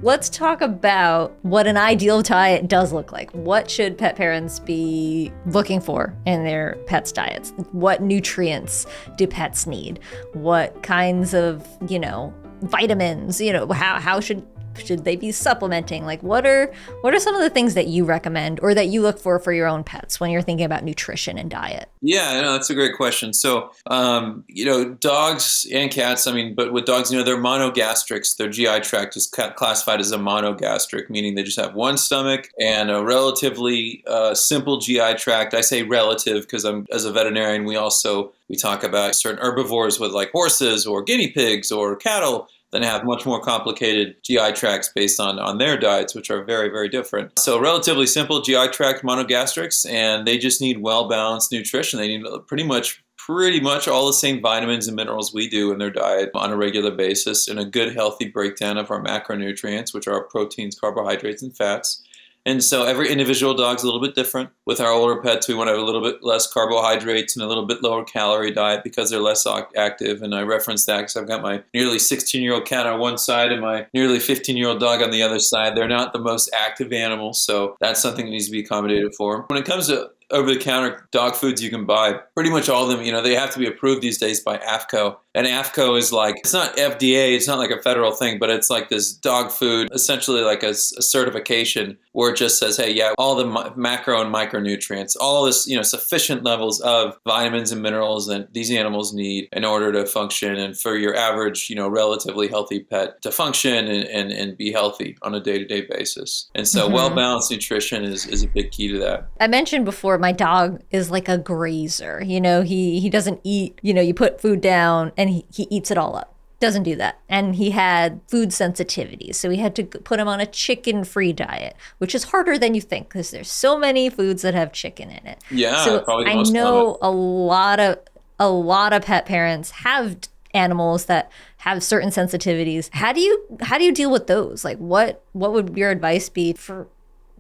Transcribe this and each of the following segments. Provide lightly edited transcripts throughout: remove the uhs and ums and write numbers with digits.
Let's talk about what an ideal diet does look like. What should pet parents be looking for in their pets' diets? What nutrients do pets need? What kinds of, vitamins, how should they be supplementing? Like what are some of the things that you recommend or that you look for your own pets when you're thinking about nutrition and diet? Yeah, no, that's a great question. So, dogs and cats, but with dogs, they're monogastrics. Their GI tract is classified as a monogastric, meaning they just have one stomach and a relatively simple GI tract. I say relative because as a veterinarian, we talk about certain herbivores with like horses or guinea pigs or cattle then have much more complicated GI tracts based on their diets, which are very, very different. So relatively simple GI tract monogastrics, and they just need well-balanced nutrition. They need pretty much all the same vitamins and minerals we do in their diet on a regular basis, and a good, healthy breakdown of our macronutrients, which are proteins, carbohydrates, and fats. And so every individual dog's a little bit different. With our older pets, we want to have a little bit less carbohydrates and a little bit lower calorie diet because they're less active. And I reference that because I've got my nearly 16-year-old cat on one side and my nearly 15-year-old dog on the other side. They're not the most active animals, so that's something that needs to be accommodated for. When it comes to over-the-counter dog foods you can buy, pretty much all of them, they have to be approved these days by AAFCO. And AAFCO is it's not FDA, it's not like a federal thing, but it's like this dog food, essentially like a certification where it just says, hey, yeah, all the macro and micronutrients, all this, sufficient levels of vitamins and minerals that these animals need in order to function and for your average, relatively healthy pet to function and be healthy on a day-to-day basis. And so well-balanced nutrition is a big key to that. I mentioned before, my dog is like a grazer. He doesn't eat, you put food down and he eats it all up. Doesn't do that. And he had food sensitivities. So we had to put him on a chicken-free diet, which is harder than you think because there's so many foods that have chicken in it. Yeah, so probably the I most know common. a lot of pet parents have animals that have certain sensitivities. How do you deal with those? Like what would your advice be for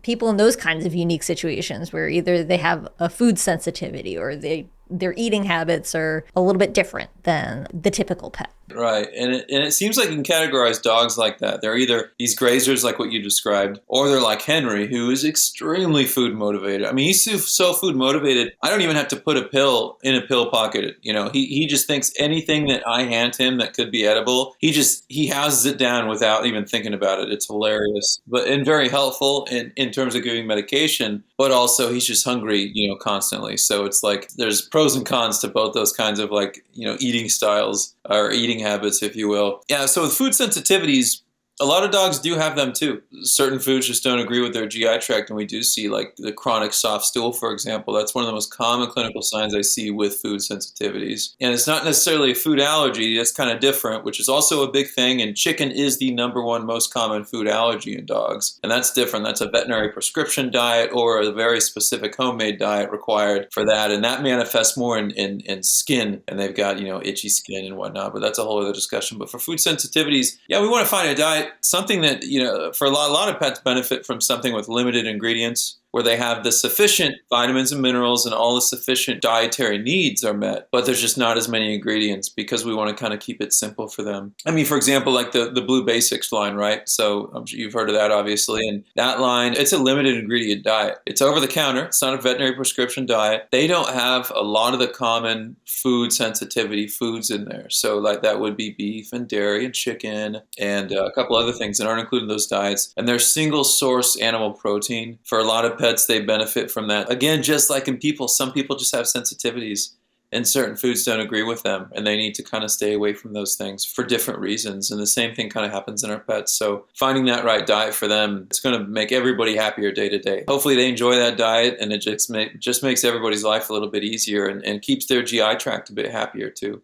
people in those kinds of unique situations where either they have a food sensitivity or their eating habits are a little bit different than the typical pet? Right. And it seems like you can categorize dogs like that. They're either these grazers like what you described, or they're like Henry, who is extremely food motivated. He's so food motivated, I don't even have to put a pill in a pill pocket. He just thinks anything that I hand him that could be edible, he houses it down without even thinking about it. It's hilarious, and very helpful in terms of giving medication, but also he's just hungry, constantly. So it's like there's pros and cons to both those kinds of eating styles or eating habits, if you will. Yeah, so with food sensitivities, a lot of dogs do have them too. Certain foods just don't agree with their GI tract, and we do see like the chronic soft stool, for example. That's one of the most common clinical signs I see with food sensitivities. And it's not necessarily a food allergy, that's kind of different, which is also a big thing. And chicken is the number one most common food allergy in dogs. And that's different. That's a veterinary prescription diet or a very specific homemade diet required for that. And that manifests more in skin, and they've got, itchy skin and whatnot, but that's a whole other discussion. But for food sensitivities, yeah, we want to find a diet, something that, for a lot of pets benefit from something with limited ingredients, where they have the sufficient vitamins and minerals and all the sufficient dietary needs are met, but there's just not as many ingredients because we want to kind of keep it simple for them. For example, like the Blue Basics line, right? So I'm sure you've heard of that, obviously. And that line, it's a limited ingredient diet. It's over the counter. It's not a veterinary prescription diet. They don't have a lot of the common food sensitivity foods in there. So like that would be beef and dairy and chicken and a couple other things that aren't included in those diets. And they're single source animal protein. For a lot of pets, they benefit from that. Again, just like in people, some people just have sensitivities and certain foods don't agree with them, and they need to kind of stay away from those things for different reasons. And the same thing kind of happens in our pets. So finding that right diet for them, it's going to make everybody happier day to day. Hopefully they enjoy that diet, and it just makes everybody's life a little bit easier and keeps their GI tract a bit happier too.